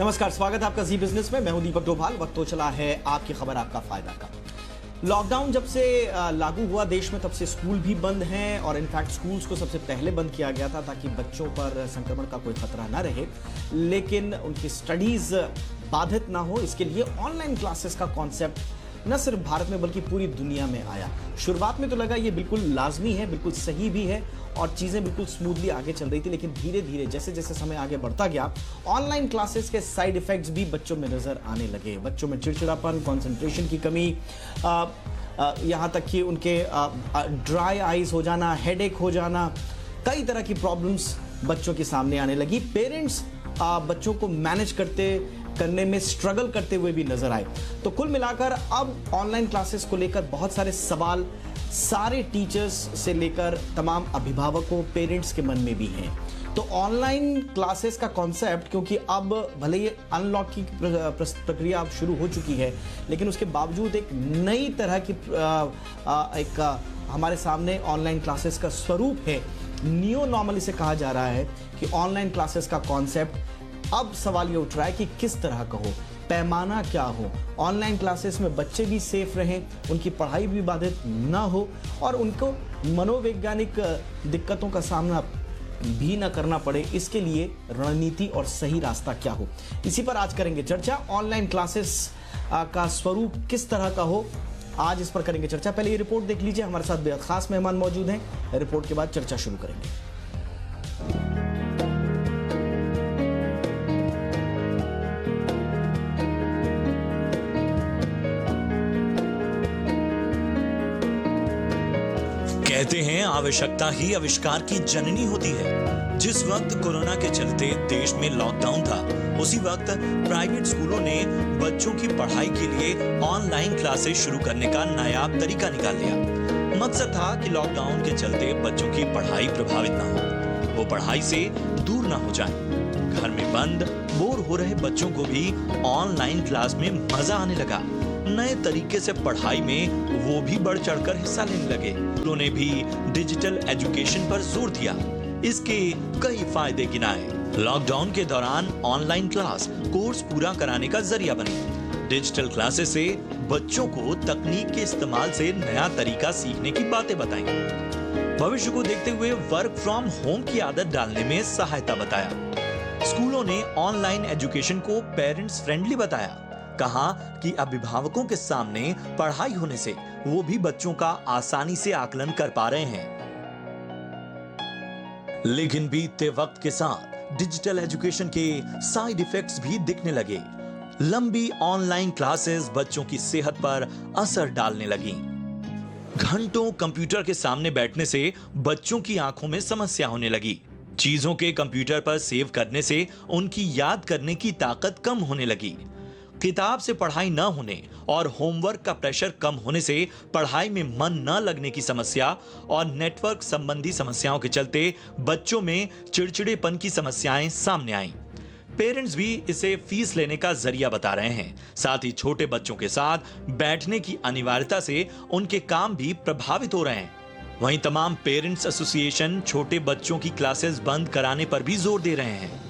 नमस्कार, स्वागत है आपका जी बिजनेस में। मैं हूं दीपक डोभाल। वक्त तो चला है आपकी खबर आपका फायदा का। लॉकडाउन जब से लागू हुआ देश में, तब से स्कूल भी बंद हैं और इनफैक्ट स्कूल्स को सबसे पहले बंद किया गया था ताकि बच्चों पर संक्रमण का कोई खतरा ना रहे, लेकिन उनकी स्टडीज बाधित ना हो, इसके लिए ऑनलाइन क्लासेस का कॉन्सेप्ट न सिर्फ भारत में बल्कि पूरी दुनिया में आया। शुरुआत में तो लगा ये बिल्कुल लाजमी है, बिल्कुल सही भी है और चीजें बिल्कुल स्मूथली आगे चल रही थी, लेकिन धीरे धीरे जैसे जैसे समय आगे बढ़ता गया, ऑनलाइन क्लासेस के साइड इफेक्ट्स भी बच्चों में नजर आने लगे। बच्चों में चिड़चिड़ापन, कंसंट्रेशन की कमी, यहाँ तक कि उनके ड्राई आईज हो जाना, हेडेक हो जाना, कई तरह की प्रॉब्लम्स बच्चों के सामने आने लगी। पेरेंट्स बच्चों को मैनेज करने में स्ट्रगल करते हुए भी नजर आए। तो कुल मिलाकर अब ऑनलाइन क्लासेस को लेकर बहुत सारे सवाल सारे टीचर्स से लेकर तमाम अभिभावकों, पेरेंट्स के मन में भी हैं। तो ऑनलाइन क्लासेस का कॉन्सेप्ट, क्योंकि अब भले ही अनलॉक की प्रक्रिया अब शुरू हो चुकी है, लेकिन उसके बावजूद एक नई तरह की हमारे सामने ऑनलाइन क्लासेस का स्वरूप है। न्यू नॉर्मल इसे कहा जा रहा है कि ऑनलाइन क्लासेस का कॉन्सेप्ट। अब सवाल ये उठ रहा है कि किस तरह का हो, पैमाना क्या हो, ऑनलाइन क्लासेस में बच्चे भी सेफ रहें, उनकी पढ़ाई भी बाधित ना हो और उनको मनोवैज्ञानिक दिक्कतों का सामना भी ना करना पड़े। इसके लिए रणनीति और सही रास्ता क्या हो, इसी पर आज करेंगे चर्चा। ऑनलाइन क्लासेस का स्वरूप किस तरह का हो, आज इस पर करेंगे चर्चा। पहले ये रिपोर्ट देख लीजिए, हमारे साथ बेहद खास मेहमान मौजूद हैं। रिपोर्ट के बाद चर्चा शुरू करेंगे। कहते हैं आवश्यकता ही आविष्कार की जननी होती है। जिस वक्त कोरोना के चलते देश में लॉकडाउन था, उसी वक्त प्राइवेट स्कूलों ने बच्चों की पढ़ाई के लिए ऑनलाइन क्लासेस शुरू करने का नायाब तरीका निकाल लिया। मकसद था कि लॉकडाउन के चलते बच्चों की पढ़ाई प्रभावित ना हो, वो पढ़ाई से दूर ना हो जाएं। घर में बंद बोर हो रहे बच्चों को भी ऑनलाइन क्लास में मजा आने लगा। नए तरीके से पढ़ाई में वो भी बढ़ चढ़कर हिस्सा लेने लगे। उन्होंने भी डिजिटल एजुकेशन पर जोर दिया। इसके कई फायदे गिनाए। लॉकडाउन के दौरान ऑनलाइन क्लास कोर्स पूरा कराने का जरिया बनी। डिजिटल क्लासेस से बच्चों को तकनीक के इस्तेमाल से नया तरीका सीखने की बातें बताई। भविष्य को देखते हुए वर्क फ्रॉम होम की आदत डालने में सहायता बताया। स्कूलों ने ऑनलाइन एजुकेशन को पेरेंट्स फ्रेंडली बताया। कहा कि अभिभावकों के सामने पढ़ाई होने से वो भी बच्चों का आसानी से आकलन कर पा रहे हैं। लेकिन बीतते वक्त के साथ डिजिटल एजुकेशन के साइड इफेक्ट्स भी दिखने लगे। लंबी ऑनलाइन क्लासेस बच्चों की सेहत पर असर डालने लगी। घंटों कंप्यूटर के सामने बैठने से बच्चों की आंखों में समस्या होने लगी। चीजों के कंप्यूटर पर सेव करने से उनकी याद करने की ताकत कम होने लगी। किताब से पढ़ाई न होने और होमवर्क का प्रेशर कम होने से पढ़ाई में मन न लगने की समस्या और नेटवर्क संबंधी समस्याओं के चलते बच्चों में चिड़चिड़ेपन की समस्याएं सामने आईं। पेरेंट्स भी इसे फीस लेने का जरिया बता रहे हैं। साथ ही छोटे बच्चों के साथ बैठने की अनिवार्यता से उनके काम भी प्रभावित हो रहे हैं। वहीं तमाम पेरेंट्स एसोसिएशन छोटे बच्चों की क्लासेस बंद कराने पर भी जोर दे रहे हैं।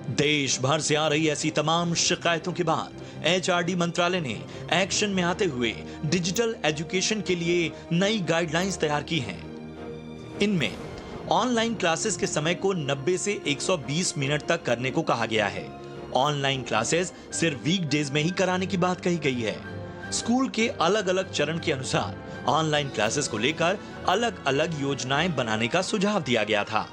देश भर से आ रही ऐसी तमाम शिकायतों के बाद एचआरडी मंत्रालय ने एक्शन में आते हुए डिजिटल एजुकेशन के लिए नई गाइडलाइंस तैयार की हैं। इनमें ऑनलाइन क्लासेस के समय को 90 से 120 मिनट तक करने को कहा गया है। ऑनलाइन क्लासेस सिर्फ वीकडेज में ही कराने की बात कही गई है। स्कूल के अलग अलग चरण के अनुसार ऑनलाइन क्लासेस को लेकर अलग अलग योजनाएं बनाने का सुझाव दिया गया था।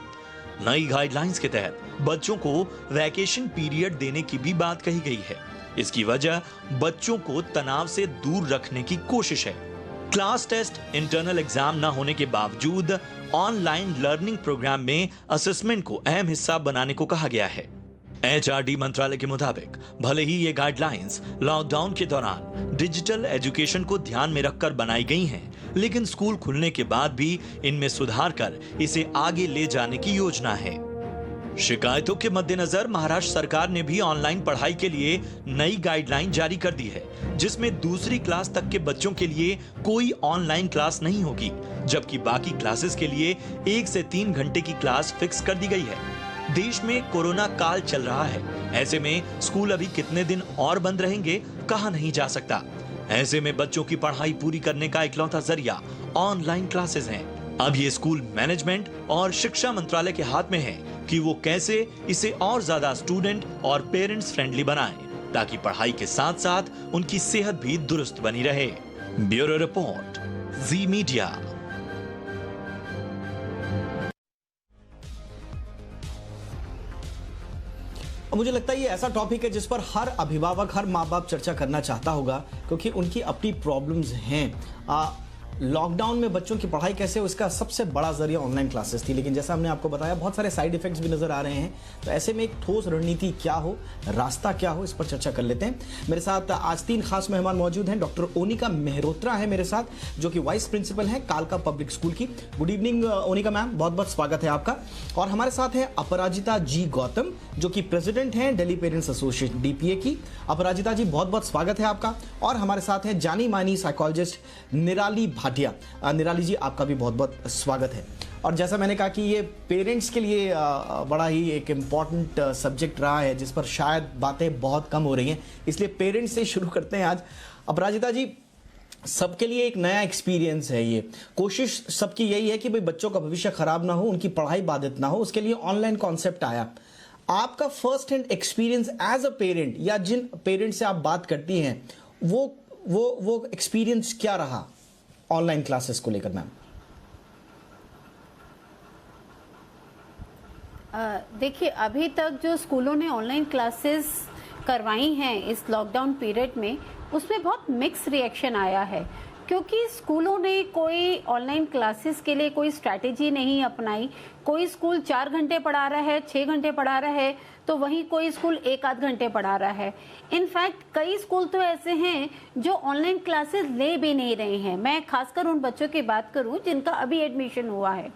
नई गाइडलाइंस के तहत बच्चों को वैकेशन पीरियड देने की भी बात कही गई है। इसकी वजह बच्चों को तनाव से दूर रखने की कोशिश है। क्लास टेस्ट, इंटरनल एग्जाम न होने के बावजूद ऑनलाइन लर्निंग प्रोग्राम में असेसमेंट को अहम हिस्सा बनाने को कहा गया है। एचआरडी मंत्रालय के मुताबिक भले ही ये गाइडलाइंस लॉकडाउन के दौरान डिजिटल एजुकेशन को ध्यान में रखकर बनाई गई हैं, लेकिन स्कूल खुलने के बाद भी इनमें सुधार कर इसे आगे ले जाने की योजना है। शिकायतों के मद्देनजर महाराष्ट्र सरकार ने भी ऑनलाइन पढ़ाई के लिए नई गाइडलाइन जारी कर दी है, जिसमें दूसरी क्लास तक के बच्चों के लिए कोई ऑनलाइन क्लास नहीं होगी, जबकि बाकी क्लासेस के लिए 1 से 3 घंटे की क्लास फिक्स कर दी गई है। देश में कोरोना काल चल रहा है। ऐसे में स्कूल अभी कितने दिन और बंद रहेंगे कहा नहीं जा सकता। ऐसे में बच्चों की पढ़ाई पूरी करने का इकलौता जरिया ऑनलाइन क्लासेस हैं। अब ये स्कूल मैनेजमेंट और शिक्षा मंत्रालय के हाथ में है कि वो कैसे इसे और ज्यादा स्टूडेंट और पेरेंट्स फ्रेंडली बनाएं, ताकि पढ़ाई के साथ साथ उनकी सेहत भी दुरुस्त बनी रहे। ब्यूरो रिपोर्ट, जी मीडिया। मुझे लगता है ये ऐसा टॉपिक है जिस पर हर अभिभावक, हर माँ बाप चर्चा करना चाहता होगा, क्योंकि उनकी अपनी प्रॉब्लम्स हैं। लॉकडाउन में बच्चों की पढ़ाई कैसे हो, इसका सबसे बड़ा जरिया ऑनलाइन क्लासेस थी, लेकिन जैसा हमने आपको बताया बहुत सारे साइड इफेक्ट्स भी नजर आ रहे हैं। तो ऐसे में एक ठोस रणनीति क्या हो, रास्ता क्या हो, इस पर चर्चा कर लेते हैं। मेरे साथ आज 3 खास मेहमान मौजूद हैं। डॉक्टर ओनिका मेहरोत्रा है मेरे साथ, जो कि वाइस प्रिंसिपल हैं कालका पब्लिक स्कूल की। गुड इवनिंग ओनिका मैम, बहुत बहुत स्वागत है आपका। और हमारे साथ हैं अपराजिता जी गौतम, जो कि प्रेसिडेंट हैं दिल्ली पेरेंट्स एसोसिएशन डीपीए की। अपराजिता जी, बहुत बहुत स्वागत है आपका। और हमारे साथ हैं जानी मानी साइकोलॉजिस्ट निराली भाटिया। निराली जी, आपका भी बहुत बहुत स्वागत है। और जैसा मैंने कहा कि ये पेरेंट्स के लिए बड़ा ही एक इम्पॉर्टेंट सब्जेक्ट रहा है, जिस पर शायद बातें बहुत कम हो रही हैं, इसलिए पेरेंट्स से शुरू करते हैं आज। अपराजिता जी, सबके लिए एक नया एक्सपीरियंस है ये। कोशिश सबकी यही है कि भाई बच्चों का भविष्य खराब ना हो, उनकी पढ़ाई बाधित ना हो, उसके लिए ऑनलाइन कॉन्सेप्ट आया। आपका first hand experience as a parent, या जिन पेरेंट से आप बात करती हैं, वो एक्सपीरियंस क्या रहा ऑनलाइन क्लासेस को लेकर मैम? देखिए, अभी तक जो स्कूलों ने ऑनलाइन क्लासेस करवाई हैं इस लॉकडाउन पीरियड में, उसमें बहुत मिक्स रिएक्शन आया है, क्योंकि स्कूलों ने कोई ऑनलाइन क्लासेस के लिए कोई स्ट्रैटेजी नहीं अपनाई। कोई स्कूल 4 घंटे पढ़ा रहा है, 6 घंटे पढ़ा रहा है, तो वहीं कोई स्कूल 1-8 घंटे पढ़ा रहा है। इनफैक्ट कई स्कूल तो ऐसे हैं जो ऑनलाइन क्लासेस ले भी नहीं रहे हैं। मैं खासकर उन बच्चों की बात करूं जिनका अभी एडमिशन हुआ है।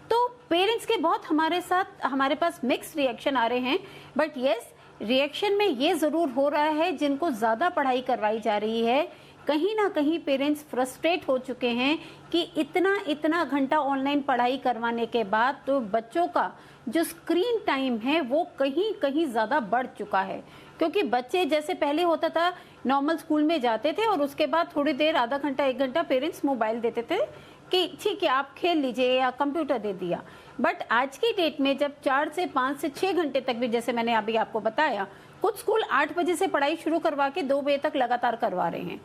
तो पेरेंट्स के बहुत हमारे पास मिक्स रिएक्शन आ रहे हैं, बट यस, रिएक्शन में ये जरूर हो रहा है, जिनको ज्यादा पढ़ाई करवाई जा रही है, कहीं ना कहीं पेरेंट्स फ्रस्ट्रेट हो चुके हैं कि इतना घंटा ऑनलाइन पढ़ाई करवाने के बाद तो बच्चों का जो स्क्रीन टाइम है वो कहीं ज्यादा बढ़ चुका है। क्योंकि बच्चे जैसे पहले होता था, नॉर्मल स्कूल में जाते थे और उसके बाद थोड़ी देर, आधा घंटा 1 घंटा पेरेंट्स मोबाइल देते थे कि ठीक है आप खेल लीजिए, या कंप्यूटर दे दिया। बट आज की डेट में जब 4 से 5 से 6 घंटे तक भी, जैसे मैंने अभी आपको बताया, कुछ स्कूल 8 बजे से पढ़ाई शुरू करवा के 2 बजे तक लगातार करवा रहे हैं।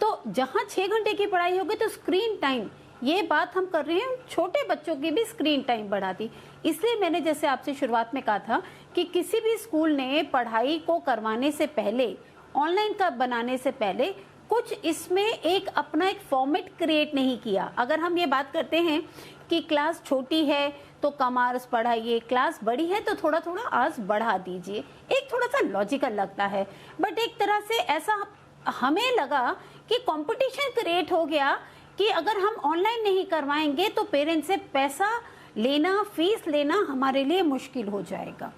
तो जहां 6 घंटे की पढ़ाई होगी तो स्क्रीन टाइम, ये बात हम कर रहे हैं, छोटे बच्चों की भी स्क्रीन टाइम बढ़ा दी। इसलिए मैंने जैसे आपसे शुरुआत में कहा था कि किसी भी स्कूल ने पढ़ाई को करवाने से पहले, ऑनलाइन का बनाने से पहले, कुछ इसमें एक अपना एक फॉर्मेट क्रिएट नहीं किया। अगर हम ये बात करते हैं कि क्लास छोटी है तो कम आवर्स पढ़ाइए, क्लास बड़ी है तो थोड़ा थोड़ा आवर्स बढ़ा दीजिए, एक थोड़ा सा लॉजिकल लगता है। बट एक तरह से ऐसा हमें लगा कि कंपटीशन क्रिएट हो गया कि अगर हम ऑनलाइन नहीं करवाएंगे तो पेरेंट्स से पैसा लेना, फीस लेना हमारे लिए मुश्किल हो जाएगा।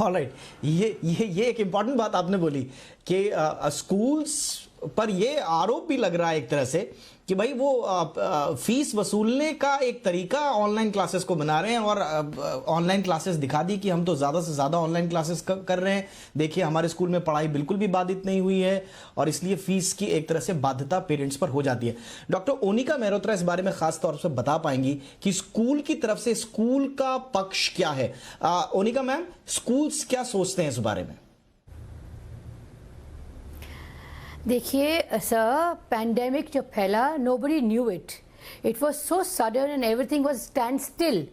ऑलराइट, ये एक इम्पॉर्टेंट बात आपने बोली कि स्कूल्स पर ये आरोप भी लग रहा है एक तरह से कि भाई वो फीस वसूलने का एक तरीका ऑनलाइन क्लासेस को बना रहे हैं, और ऑनलाइन क्लासेस दिखा दी कि हम तो ज़्यादा से ज़्यादा ऑनलाइन क्लासेस कर रहे हैं, देखिए हमारे स्कूल में पढ़ाई बिल्कुल भी बाधित नहीं हुई है, और इसलिए फीस की एक तरह से बाध्यता पेरेंट्स पर हो जाती है। डॉक्टर ओनिका मेहरोत्रा इस बारे में खास तौर से बता पाएंगी कि स्कूल की तरफ से स्कूल का पक्ष क्या है। ओनिका मैम, स्कूल्स क्या सोचते हैं इस बारे में? देखिए सर, पैंडेमिक जब फैला, nobody knew it was so sudden and everything was stand still.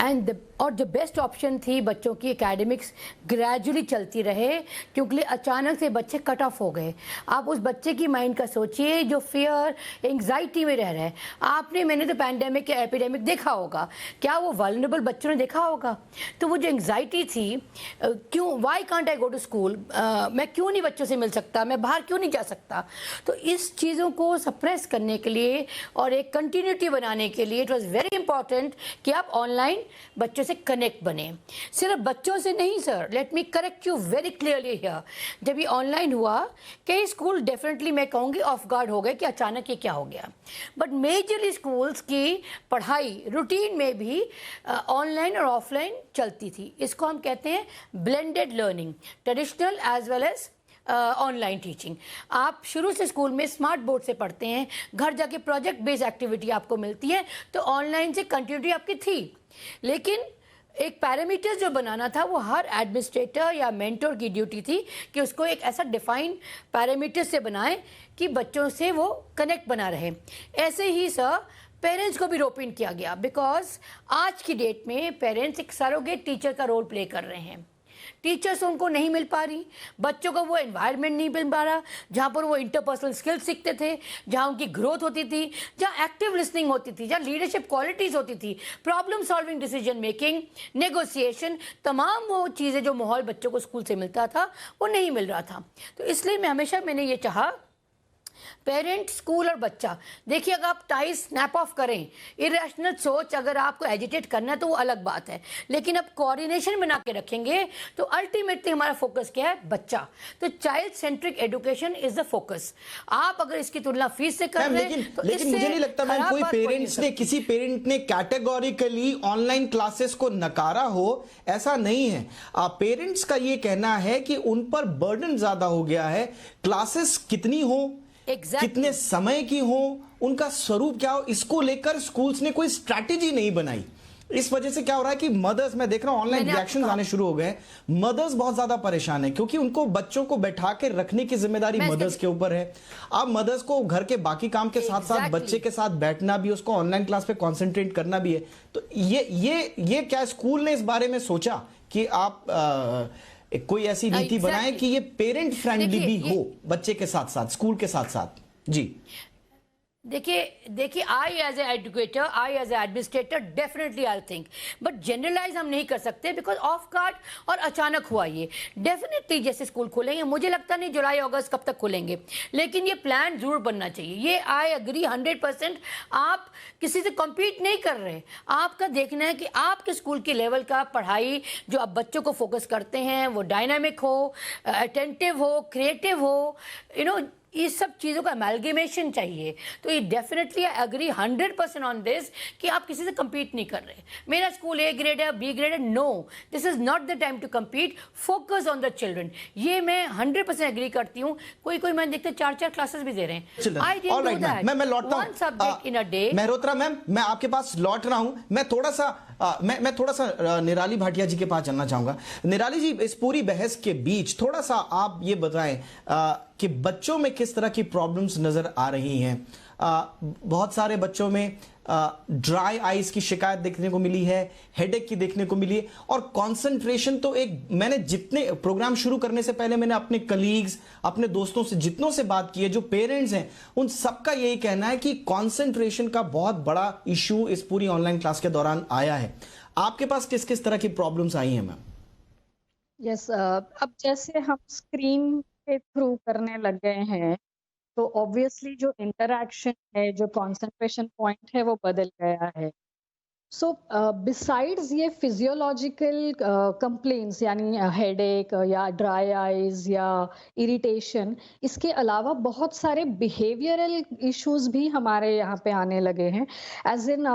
And और जो बेस्ट ऑप्शन थी, बच्चों की एकेडमिक्स ग्रेजुअली चलती रहे, क्योंकि अचानक से बच्चे कट ऑफ हो गए। आप उस बच्चे की माइंड का सोचिए जो फियर, एंग्जाइटी में रह रहे हैं। मैंने तो पैंडेमिक या एपिडेमिक देखा होगा, क्या वो वल्नरेबल बच्चों ने देखा होगा? तो वो जो एंग्जाइटी थी, क्यों, why can't I go to school, मैं क्यों नहीं बच्चों से मिल सकता, मैं बाहर क्यों नहीं जा सकता? तो इस चीज़ों को सप्रेस करने के लिए और एक कंटिन्यूटी बनाने के लिए इट वॉज वेरी इंपॉर्टेंट कि आप ऑनलाइन बच्चों से कनेक्ट बने। सिर्फ बच्चों से नहीं sir, let me correct you very clearly here. जब ये ऑनलाइन हुआ, कई स्कूल डेफिनेटली मैं कहूँगी ऑफ गार्ड हो गए कि अचानक ये क्या हो गया, बट मेजरली स्कूल्स की पढ़ाई रूटीन में भी ऑनलाइन और ऑफलाइन चलती थी। इसको हम कहते हैं blended learning, traditional as well as online teaching. आप शुरू से स्कूल में स्मार्ट बोर्ड से पढ़ते हैं, घर जाके प्रोजेक्ट बेस्ड एक्टिविटी आपको मिलती है, तो ऑनलाइन से कंटिन्यूटी आपकी थी। लेकिन एक पैरामीटर जो बनाना था वो हर एडमिनिस्ट्रेटर या मेंटर की ड्यूटी थी कि उसको एक ऐसा डिफाइन पैरामीटर से बनाए कि बच्चों से वो कनेक्ट बना रहे। ऐसे ही सर पेरेंट्स को भी रोप इन किया गया, बिकॉज आज की डेट में पेरेंट्स एक सरोगेट टीचर का रोल प्ले कर रहे हैं। टीचर्स उनको नहीं मिल पा रही, बच्चों को वो एनवायरनमेंट नहीं मिल पा रहा जहाँ पर वो इंटरपर्सनल स्किल्स सीखते थे, जहाँ उनकी ग्रोथ होती थी, जहाँ एक्टिव लिसनिंग होती थी, जहाँ लीडरशिप क्वालिटीज़ होती थी, problem solving, decision making, negotiation, तमाम वो चीज़ें जो माहौल बच्चों को स्कूल से मिलता था वो नहीं मिल रहा था। तो इसलिए मैंने ये चाहा पेरेंट, स्कूल और बच्चा, देखिए अगर आप टाई स्नैप ऑफ करें, इरेशनल सोच अगर आपको एजिटेट करना है तो वो अलग बात है, लेकिन अब कोऑर्डिनेशन बना के रखेंगे तो अल्टीमेटली हमारा फोकस क्या है? बच्चा। तो child centric education is the focus. आप अगर इसकी तुलना फीस से कर रहे हैं तो लेकिन मुझे नहीं लगता मैम कोई पेरेंट्स ने, किसी पेरेंट ने कैटेगोरिकली ऑनलाइन क्लासेस को नकारा हो, ऐसा नहीं है। पेरेंट्स का ये कहना है कि उन पर बर्डन ज्यादा हो गया है, क्लासेस कितनी हो, कितने समय की हो, उनका स्वरूप क्या हो, इसको लेकर स्कूल्स ने कोई स्ट्रैटेजी नहीं बनाई। इस वजह से क्या हो रहा है कि मदर्स, मैं देख रहा हूं ऑनलाइन रिएक्शन आने शुरू हो गए, मदर्स बहुत ज्यादा परेशान है क्योंकि उनको बच्चों को बैठा के रखने की जिम्मेदारी मदर्स के ऊपर है। अब मदर्स को घर के बाकी काम के साथ साथ बच्चे के साथ बैठना भी, उसको ऑनलाइन क्लास पे कॉन्सेंट्रेट करना भी है। तो ये क्या स्कूल ने इस बारे में सोचा कि आप कोई ऐसी नीति बनाए कि ये पेरेंट फ्रेंडली भी हो बच्चे के साथ साथ, स्कूल के साथ साथ? जी देखिए I as educator, I as administrator definitely I think, but generalize हम नहीं कर सकते बिकॉज ऑफ गार्ड और अचानक हुआ ये। डेफिनेटली जैसे स्कूल खुलेंगे, मुझे लगता नहीं जुलाई अगस्त कब तक खुलेंगे, लेकिन ये प्लान जरूर बनना चाहिए। ये आई एग्री 100%। आप किसी से कम्पीट नहीं कर रहे, आपका देखना है कि आपके स्कूल के लेवल का पढ़ाई जो आप बच्चों को फोकस करते हैं वो डायनामिक हो, अटेंटिव हो, क्रिएटिव हो, इस सब चीज़ों का अमेलगेमेशन चाहिए। तो ये definitely I agree 100% on this कि आप किसी से compete नहीं कर रहे। मेरा स्कूल A ग्रेड है, B ग्रेड है, no, this is not the time to compete, focus on the children. ये मैं 100% एग्री करती हूँ। कोई मैंने देखते 4-4 क्लासेस भी दे रहे हैं। I didn't do that. मैं लौटता हूं, one subject in a day. Mehrotra ma'am, मैं आपके पास लौट रहा हूं। मैं थोड़ा सा निराली भाटिया जी के पास चलना चाहूंगा। निराली जी, इस पूरी बहस के बीच थोड़ा सा आप ये बताएं कि बच्चों में किस तरह की प्रॉब्लम्स नजर आ रही हैं। बहुत सारे बच्चों में ड्राई आईज की शिकायत देखने को मिली है, हेडेक की देखने को मिली है, और कंसंट्रेशन तो मैंने जितने प्रोग्राम शुरू करने से पहले मैंने अपने कलीग्स, अपने दोस्तों से, जितनों से बात की है, जो पेरेंट्स हैं, उन सबका यही कहना है कि कंसंट्रेशन का बहुत बड़ा इशू इस पूरी ऑनलाइन क्लास के दौरान आया है। आपके पास किस किस तरह की प्रॉब्लम्स आई हैं मैम? यस, अब जैसे हम स्क्रीन के थ्रू करने लग गए हैं तो ऑब्वियसली जो इंटरैक्शन है, जो कंसंट्रेशन पॉइंट है वो बदल गया है। सो बिसाइड्स ये फिजियोलॉजिकल कंप्लेंट्स यानी हेडेक या ड्राई आईज या इरिटेशन, इसके अलावा बहुत सारे बिहेवियरल इश्यूज भी हमारे यहाँ पे आने लगे हैं। एज इन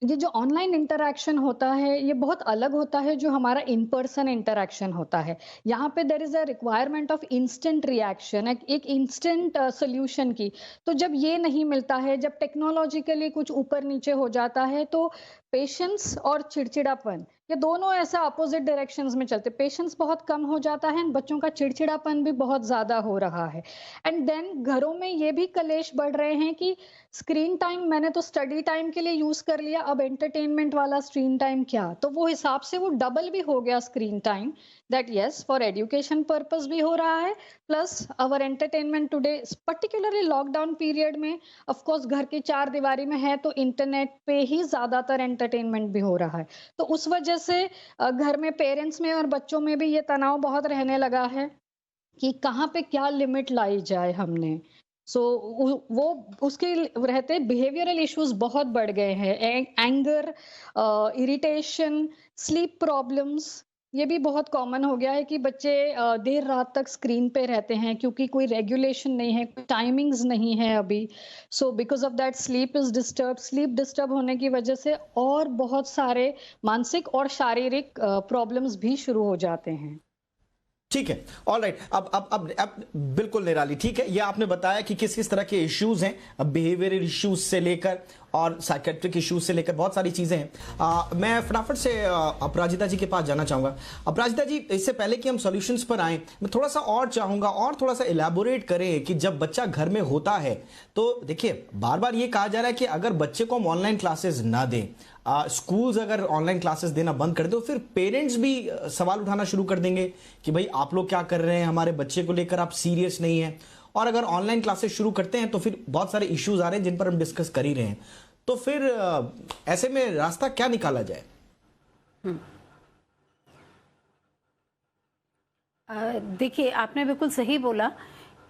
ये जो ऑनलाइन इंटरैक्शन होता है ये बहुत अलग होता है जो हमारा इन पर्सन इंटरैक्शन होता है। यहाँ पे there is a requirement of instant reaction, एक इंस्टेंट सोल्यूशन की। तो जब ये नहीं मिलता है, जब टेक्नोलॉजिकली कुछ ऊपर नीचे हो जाता है, तो पेशेंस और चिड़चिड़ापन ये दोनों ऐसा अपोजिट डायरेक्शंस में चलते। पेशेंस बहुत कम हो जाता है, बच्चों का चिड़चिड़ापन भी बहुत ज्यादा हो रहा है। एंड देन घरों में ये भी कलेश बढ़ रहे हैं कि स्क्रीन टाइम मैंने तो स्टडी टाइम के लिए यूज कर लिया, अब एंटरटेनमेंट वाला स्क्रीन टाइम क्या? तो वो हिसाब से वो डबल भी हो गया screen time. That yes, for education purpose भी हो रहा है, plus our entertainment today, particularly lockdown period में ऑफ कोर्स घर की चार दीवारी में है तो इंटरनेट पे ही ज्यादातर एंटरटेनमेंट भी हो रहा है। तो उस वजह से घर में पेरेंट्स में और बच्चों में भी ये तनाव बहुत रहने लगा है कि कहाँ पे क्या लिमिट लाई जाए हमने। सो वो उसके रहते बिहेवियरल इश्यूज बहुत बढ़ गए हैं, एंगर, इरिटेशन, स्लीप प्रॉब्लम्स, ये भी बहुत कॉमन हो गया है कि बच्चे देर रात तक स्क्रीन पे रहते हैं क्योंकि कोई रेगुलेशन नहीं है, टाइमिंग्स नहीं है अभी। So because of that sleep disturb होने की वजह से और बहुत सारे मानसिक और शारीरिक प्रॉब्लम्स भी शुरू हो जाते हैं। ठीक है, ऑलराइट। अब बिल्कुल निराली, ठीक है, ये आपने बताया कि किस किस तरह के इश्यूज हैं, बिहेवियरल इश्यूज से लेकर और साइकेट्रिक इश्यूज से लेकर बहुत सारी चीजें हैं। मैं फटाफट से अपराजिता जी के पास जाना चाहूंगा। अपराजिता जी, इससे पहले कि हम सॉल्यूशंस पर आए, मैं थोड़ा सा और चाहूंगा और थोड़ा सा इलैबोरेट करें कि जब बच्चा घर में होता है तो देखिए, बार बार ये कहा जा रहा है कि अगर बच्चे को हम ऑनलाइन क्लासेस ना दें, स्कूल्स अगर ऑनलाइन क्लासेस देना बंद कर दे, तो फिर पेरेंट्स भी सवाल उठाना शुरू कर देंगे कि भाई आप लोग क्या कर रहे हैं, हमारे बच्चे को लेकर आप सीरियस नहीं है। और अगर ऑनलाइन क्लासेस शुरू करते हैं तो फिर बहुत सारे इश्यूज आ रहे हैं जिन पर हम डिस्कस कर ही रहे हैं। तो फिर ऐसे में रास्ता क्या निकाला जाए? देखिए, आपने बिल्कुल सही बोला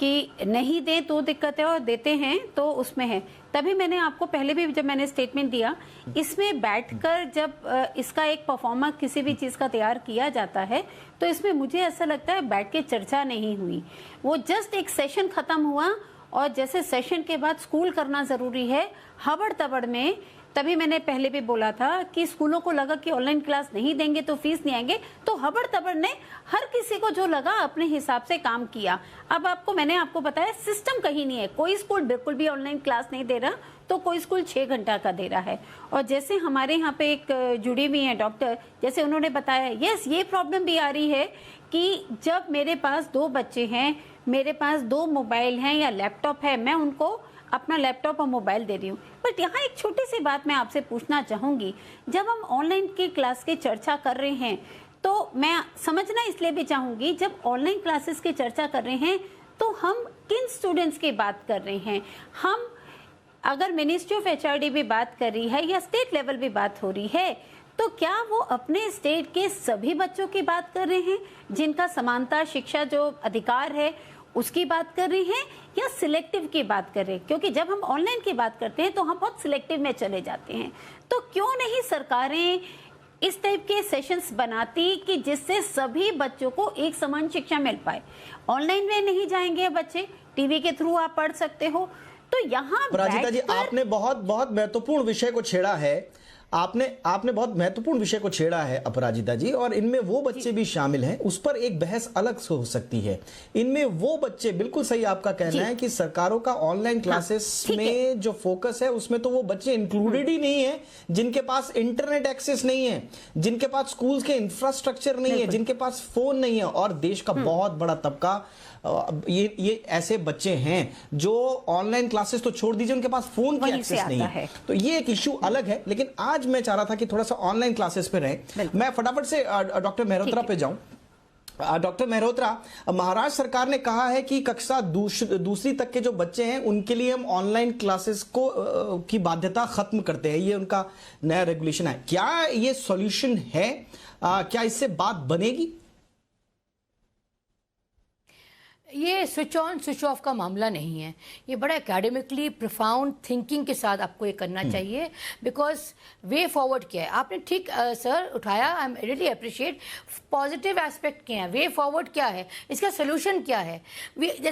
कि नहीं दें तो दिक्कत है और देते हैं तो उसमें है। तभी मैंने आपको पहले भी जब मैंने स्टेटमेंट दिया, इसमें बैठकर जब इसका एक परफॉर्मेंस किसी भी चीज़ का तैयार किया जाता है तो इसमें मुझे ऐसा लगता है बैठ के चर्चा नहीं हुई। वो जस्ट एक सेशन खत्म हुआ और जैसे सेशन के बाद स्कूल करना ज़रूरी है, हबड़ तबड़ में। तभी मैंने पहले भी बोला था कि स्कूलों को लगा कि ऑनलाइन क्लास नहीं देंगे तो फीस नहीं आएंगे, तो हबड़ तबड़ ने हर किसी को जो लगा अपने हिसाब से काम किया। अब मैंने आपको बताया सिस्टम कहीं नहीं है, कोई स्कूल बिल्कुल भी ऑनलाइन क्लास नहीं दे रहा तो कोई स्कूल 6 घंटा का दे रहा है। और जैसे हमारे यहाँ पे एक जुड़ी हुई है डॉक्टर, जैसे उन्होंने बताया, यस ये प्रॉब्लम भी आ रही है कि जब मेरे पास 2 बच्चे हैं, मेरे पास 2 मोबाइल हैं या लैपटॉप है, मैं उनको अपना लैपटॉप और मोबाइल दे रही हूँ। बट यहाँ एक छोटी सी बात मैं आपसे पूछना चाहूँगी, जब हम ऑनलाइन की क्लास की चर्चा कर रहे हैं तो मैं समझना इसलिए भी चाहूँगी, जब ऑनलाइन क्लासेस की चर्चा कर रहे हैं तो हम किन स्टूडेंट्स की बात कर रहे हैं? हम अगर मिनिस्ट्री ऑफ HRD भी बात कर रही है या स्टेट लेवल भी बात हो रही है, तो क्या वो अपने स्टेट के सभी बच्चों की बात कर रहे हैं जिनका समानता शिक्षा जो अधिकार है उसकी बात कर रहे हैं, या सिलेक्टिव की बात कर रहे हैं? क्योंकि जब हम ऑनलाइन की बात करते हैं तो हम बहुत सिलेक्टिव में चले जाते हैं। तो क्यों नहीं सरकारें इस टाइप के सेशंस बनाती कि जिससे सभी बच्चों को एक समान शिक्षा मिल पाए? ऑनलाइन में नहीं जाएंगे बच्चे, टीवी के थ्रू आप पढ़ सकते हो। तो यहाँ अपराजिता जी, आपने बहुत महत्वपूर्ण विषय को छेड़ा है। आपने बहुत महत्वपूर्ण विषय को छेड़ा है अपराजिता जी, और इनमें वो बच्चे भी शामिल हैं, उस पर एक बहस अलग से हो सकती है। इनमें वो बच्चे, बिल्कुल सही आपका कहना है कि सरकारों का ऑनलाइन क्लासेस में जो फोकस है उसमें तो वो बच्चे इंक्लूडेड ही नहीं है जिनके पास इंटरनेट एक्सेस नहीं है, जिनके पास स्कूल्स के इंफ्रास्ट्रक्चर नहीं है, जिनके पास फोन नहीं है। और देश का बहुत बड़ा तबका ये ऐसे बच्चे हैं जो ऑनलाइन क्लासेस तो छोड़ दीजिए, उनके पास फोन की एक्सेस नहीं है। तो ये एक इश्यू अलग है। लेकिन आज मैं चाह रहा था कि थोड़ा सा ऑनलाइन क्लासेस पे रहें। मैं फटाफट से डॉक्टर मेहरोत्रा पे जाऊं। डॉक्टर मेहरोत्रा, महाराष्ट्र सरकार ने कहा है कि कक्षा दूसरी तक के जो बच्चे हैं उनके लिए हम ऑनलाइन क्लासेस को की बाध्यता खत्म करते हैं, ये उनका नया रेगुलेशन है। क्या ये सॉल्यूशन है? क्या इससे बात बनेगी? ये स्विच ऑन स्विच ऑफ का मामला नहीं है, ये बड़ा एकेडमिकली प्रोफाउंड थिंकिंग के साथ आपको ये करना चाहिए। बिकॉज वे फॉरवर्ड क्या है, आपने ठीक सर उठाया, I am really appreciate. Positive aspect क्या है, वे फॉरवर्ड क्या है, इसका सोल्यूशन क्या है?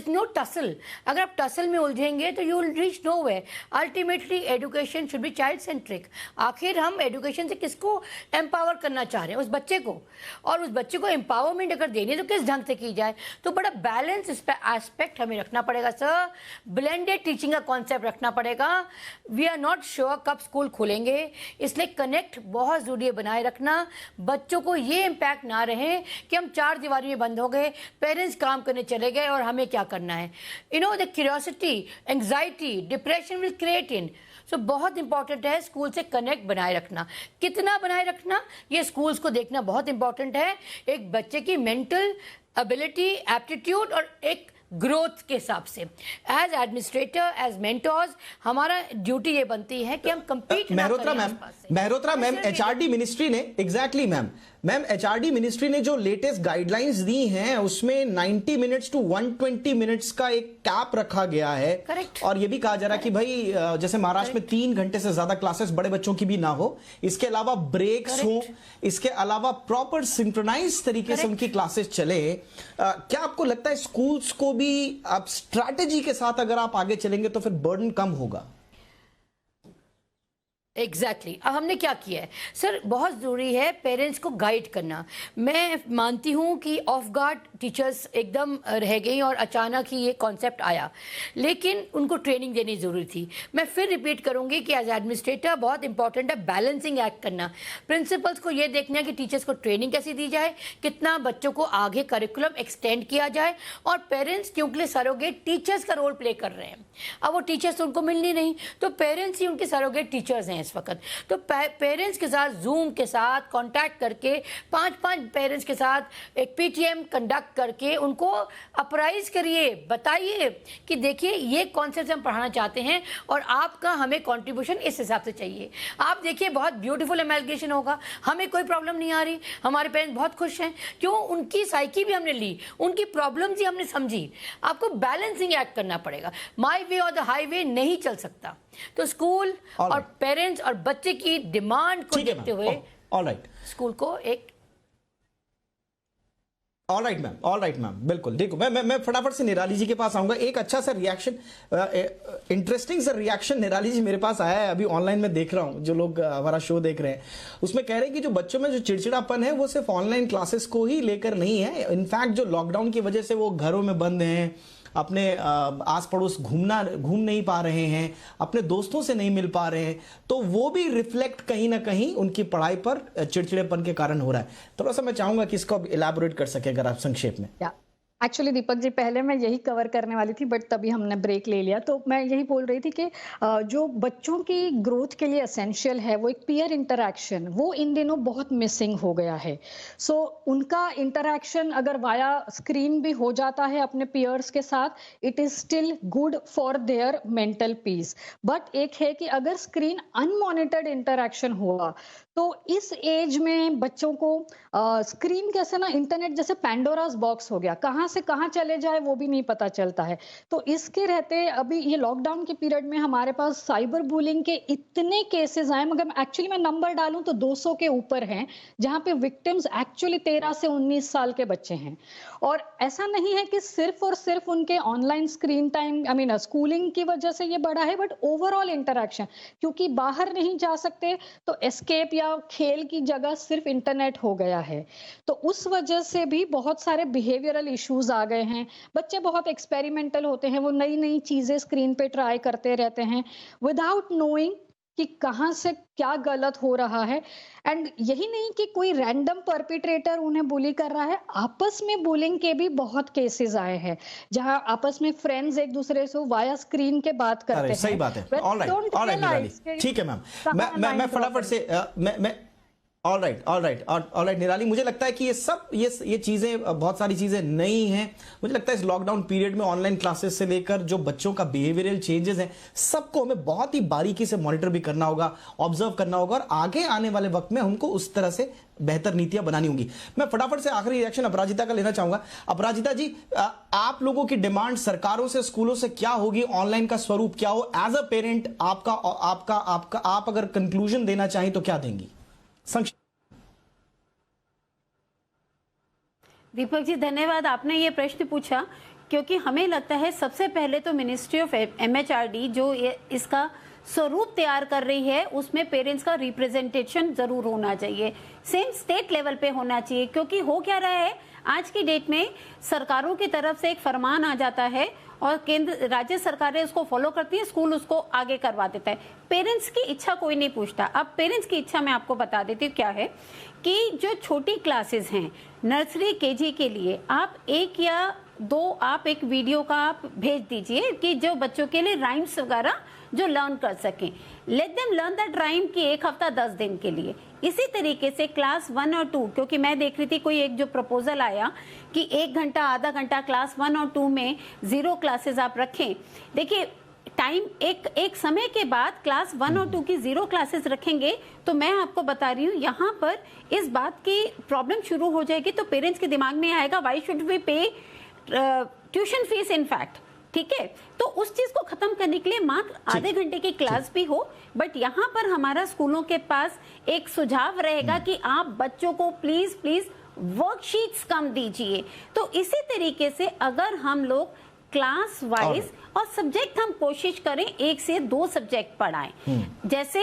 No tussle. अगर आप टसल में उलझेंगे तो you will reach no way. Ultimately education should be child centric. आखिर हम एजुकेशन से किसको एम्पावर करना चाह रहे हैं? उस बच्चे को। और उस बच्चे को एम्पावरमेंट अगर देनी है तो किस ढंग से की जाए? तो बड़ा बैलेंस इस पे एस्पेक्ट हमें रखना पड़ेगा सर। ब्लेंडेड टीचिंग का कॉन्सेप्ट रखना पड़ेगा। वी आर नॉट श्योर कब स्कूल खुलेंगे, इसलिए कनेक्ट बहुत जरूरी है बनाए रखना। बच्चों को ये इम्पैक्ट ना रहे कि हम 4 दीवारी में बंद हो गए, पेरेंट्स काम करने चले गए और हमें क्या करना है। You know, the curiosity, anxiety, depression will create in. So बहुत इंपॉर्टेंट है स्कूल से कनेक्ट बनाए रखना। कितना बनाए रखना, ये स्कूल्स को देखना बहुत इंपॉर्टेंट है। एक बच्चे की मेंटल एबिलिटी, एप्टीट्यूड और एक ग्रोथ के हिसाब से एज एडमिनिस्ट्रेटर, एज मेंटर्स, हमारा ड्यूटी ये बनती है कि हम compete Mehrotra ma'am, HRD ministry ने exactly ma'am ma'am HRD ministry ने जो लेटेस्ट गाइडलाइंस दी हैं उसमें 90 मिनट्स टू 120 मिनट्स का एक कैप रखा गया है। Correct. और ये भी कहा जा रहा है कि भाई जैसे महाराष्ट्र में 3 घंटे से ज्यादा क्लासेस बड़े बच्चों की भी ना हो, इसके अलावा ब्रेक्स हो, इसके अलावा प्रॉपर सिंक्रोनाइज तरीके से उनकी क्लासेस चले। क्या आपको लगता है स्कूल्स को भी आप स्ट्रैटेजी के साथ अगर आप आगे चलेंगे तो फिर बर्डन कम होगा? एग्जैक्टली अब हमने क्या किया है सर, बहुत ज़रूरी है पेरेंट्स को गाइड करना। मैं मानती हूँ कि ऑफ गार्ड टीचर्स एकदम रह गई और अचानक ही ये कॉन्सेप्ट आया, लेकिन उनको ट्रेनिंग देनी ज़रूरी थी। मैं फिर रिपीट करूँगी कि एज एडमिनिस्ट्रेटर बहुत इंपॉर्टेंट है बैलेंसिंग एक्ट करना। प्रिंसिपल्स को ये देखना है कि टीचर्स को ट्रेनिंग कैसी दी जाए, कितना बच्चों को आगे करिकुलम एक्सटेंड किया जाए, और पेरेंट्स क्योंकि सरोगेट टीचर्स का रोल प्ले कर रहे हैं। अब वो टीचर्स उनको मिलनी नहीं, तो पेरेंट्स ही उनके सरोगेट टीचर्स हैं इस वक्त। तो पेरेंट्स के साथ जूम के साथ कांटेक्ट करके 5-5 पेरेंट्स के साथ एक पीटीएम कंडक्ट करके उनको अप्राइज करिए, बताइए कि देखिए ये कॉन्सेप्ट हम पढ़ाना चाहते हैं और आपका हमें कंट्रीब्यूशन इस हिसाब से चाहिए। आप देखिए बहुत ब्यूटीफुल एमलगेशन होगा, हमें कोई प्रॉब्लम नहीं आ रही, हमारे पेरेंट्स बहुत खुश हैं। क्यों? उनकी साइकी भी हमने ली, उनकी प्रॉब्लम्स ही हमने समझी। आपको बैलेंसिंग एक्ट करना पड़ेगा, माई वे और द हाईवे नहीं चल सकता। तो स्कूल और पेरेंट्स और बच्चे की डिमांड को देखते हुए स्कूल को एक ऑल राइट मैम, बिल्कुल। देखो मैं फटाफट से निराली जी के पास आऊंगा। एक अच्छा सा रिएक्शन, इंटरेस्टिंग सा रिएक्शन निराली जी मेरे पास आया है, अभी ऑनलाइन में देख रहा हूं, जो लोग हमारा शो देख रहे हैं उसमें कह रहे हैं कि जो बच्चों में जो चिड़चिड़ापन है वो सिर्फ ऑनलाइन क्लासेस को ही लेकर नहीं है। इनफैक्ट जो लॉकडाउन की वजह से वो घरों में बंद हैं, अपने आस पड़ोस घूम नहीं पा रहे हैं, अपने दोस्तों से नहीं मिल पा रहे हैं, तो वो भी रिफ्लेक्ट कहीं ना कहीं उनकी पढ़ाई पर चिड़चिड़ेपन के कारण हो रहा है। थोड़ा सा मैं चाहूंगा कि इसको इलैबोरेट कर सके अगर आप संक्षेप में। एक्चुअली दीपक जी पहले मैं यही कवर करने वाली थी, बट तभी हमने ब्रेक ले लिया। तो मैं यही बोल रही थी कि जो बच्चों की ग्रोथ के लिए एसेंशियल है वो एक पीयर इंटरैक्शन, वो इन दिनों बहुत मिसिंग हो गया है। सो उनका इंटरैक्शन अगर वाया स्क्रीन भी हो जाता है अपने पीयर्स के साथ, it is still good for their mental peace. But एक है कि अगर स्क्रीन अनमॉनिटर्ड इंटरैक्शन हुआ तो इस एज में बच्चों को स्क्रीन कैसे ना, इंटरनेट जैसे पैंडोरास बॉक्स हो गया, कहाँ से कहाँ चले जाए वो भी नहीं पता चलता है। तो इसके रहते अभी ये लॉकडाउन के पीरियड में हमारे पास साइबर बुलिंग के इतने केसेस आए, मगर एक्चुअली मैं नंबर डालूं तो 200 के ऊपर हैं, जहां पे विक्टिम्स एक्चुअली 13 से 19 साल के बच्चे हैं। और ऐसा नहीं है कि सिर्फ और सिर्फ उनके ऑनलाइन स्क्रीन टाइम स्कूलिंग की वजह से ये बढ़ा है, बट ओवरऑल इंटरैक्शन, क्योंकि बाहर नहीं जा सकते तो एस्केप या खेल की जगह सिर्फ इंटरनेट हो गया है। तो उस वजह से भी बहुत सारे बिहेवियरल इश्यूज आ गए हैं। बच्चे बहुत एक्सपेरिमेंटल होते हैं, वो नई नई चीजें स्क्रीन पे ट्राई करते रहते हैं विदाउट नोइंग कि कहां से क्या गलत हो रहा है। एंड यही नहीं कि कोई रैंडम परपिट्रेटर उन्हें बुली कर रहा है, आपस में बुलिंग के भी बहुत केसेस आए हैं जहां आपस में फ्रेंड्स एक दूसरे से वाया स्क्रीन के बात करते हैं। सही बात है। ऑलराइट ठीक है मैम, मैं फटाफट से मैं ऑलराइट निराली, मुझे लगता है कि ये चीजें, बहुत सारी चीजें नई हैं। मुझे लगता है इस लॉकडाउन पीरियड में ऑनलाइन क्लासेस से लेकर जो बच्चों का बिहेवियरल चेंजेस हैं, सबको हमें बहुत ही बारीकी से मॉनिटर भी करना होगा, ऑब्जर्व करना होगा, और आगे आने वाले वक्त में हमको उस तरह से बेहतर नीतियां बनानी होंगी। मैं फटाफट से आखिरी रिएक्शन अपराजिता का लेना चाहूंगा। अपराजिता जी, आप लोगों की डिमांड सरकारों से, स्कूलों से क्या होगी? ऑनलाइन का स्वरूप क्या हो? एज अ पेरेंट आप अगर कंक्लूजन देना चाहें तो क्या देंगी? दीपक जी धन्यवाद, आपने ये प्रश्न पूछा, क्योंकि हमें लगता है सबसे पहले तो मिनिस्ट्री ऑफ MHRD जो इसका स्वरूप तैयार कर रही है उसमें पेरेंट्स का रिप्रेजेंटेशन जरूर होना चाहिए, सेम स्टेट लेवल पे होना चाहिए। क्योंकि हो क्या रहा है आज की डेट में, सरकारों की तरफ से एक फरमान आ जाता है और केंद्र राज्य सरकारें उसको फॉलो करती है, स्कूल उसको आगे करवा देता है, पेरेंट्स की इच्छा कोई नहीं पूछता। अब पेरेंट्स की इच्छा मैं आपको बता देती हूँ क्या है, कि जो छोटी क्लासेस हैं नर्सरी KG के लिए आप एक या दो आप एक वीडियो का आप भेज दीजिए कि जो बच्चों के लिए राइम्स वगैरह जो लर्न कर सकें, let them learn that rhyme की 1 हफ्ता 10 दिन के लिए। इसी तरीके से क्लास 1 और 2, क्योंकि मैं देख रही थी कोई एक जो प्रपोजल आया कि 1 घंटा आधा घंटा क्लास 1 और 2 में 0 क्लासेस आप रखें। देखिए टाइम एक समय के बाद क्लास 1 और 2 की 0 क्लासेस रखेंगे तो मैं आपको बता रही हूँ यहाँ पर इस बात की प्रॉब्लम शुरू हो जाएगी। तो पेरेंट्स के दिमाग में आएगा व्हाई शुड वी पे ट्यूशन फीस इन फैक्ट, ठीक है। तो उस चीज को खत्म करने के लिए मात्र आधे घंटे की क्लास भी हो, बट यहाँ पर हमारा स्कूलों के पास एक सुझाव रहेगा कि आप बच्चों को प्लीज वर्कशीट्स कम दीजिए। तो इसी तरीके से अगर हम लोग क्लास वाइज और सब्जेक्ट हम कोशिश करें 1 से 2 सब्जेक्ट पढ़ाएं, जैसे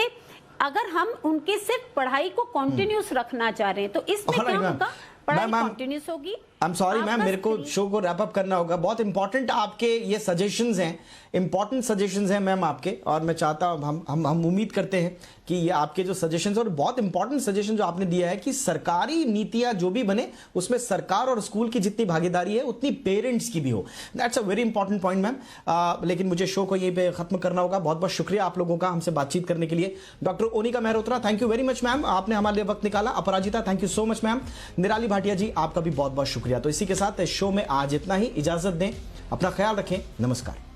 अगर हम उनके सिर्फ पढ़ाई को कंटिन्यूस रखना चाह रहे हैं तो इसमें क्या होगा, पढ़ाई कंटिन्यूस होगी। आई एम सॉरी मैम, मेरे को शो को रैप अप करना होगा। बहुत इंपॉर्टेंट आपके ये सजेशंस हैं, इंपॉर्टेंट सजेशंस हैं मैम आपके, और मैं चाहता हूं हम उम्मीद करते हैं कि ये आपके जो सजेशंस, और बहुत इंपॉर्टेंट सजेशन जो आपने दिया है कि सरकारी नीतियां जो भी बने उसमें सरकार और स्कूल की जितनी भागीदारी है उतनी पेरेंट्स की भी हो। That's a very important point ma'am. लेकिन मुझे शो को यहीं पे खत्म करना होगा। बहुत बहुत शुक्रिया आप लोगों का हमसे बातचीत करने के लिए। Doctor Onika Mehrotra, thank you very much ma'am, आपने हमारे लिए वक्त निकाला। Aparajita, thank you so much ma'am. Nirali Bhatia जी, आपका भी बहुत बहुत शुक्रिया। तो इसी के साथ इस शो में आज इतना ही, इजाजत दें, अपना ख्याल रखें, नमस्कार।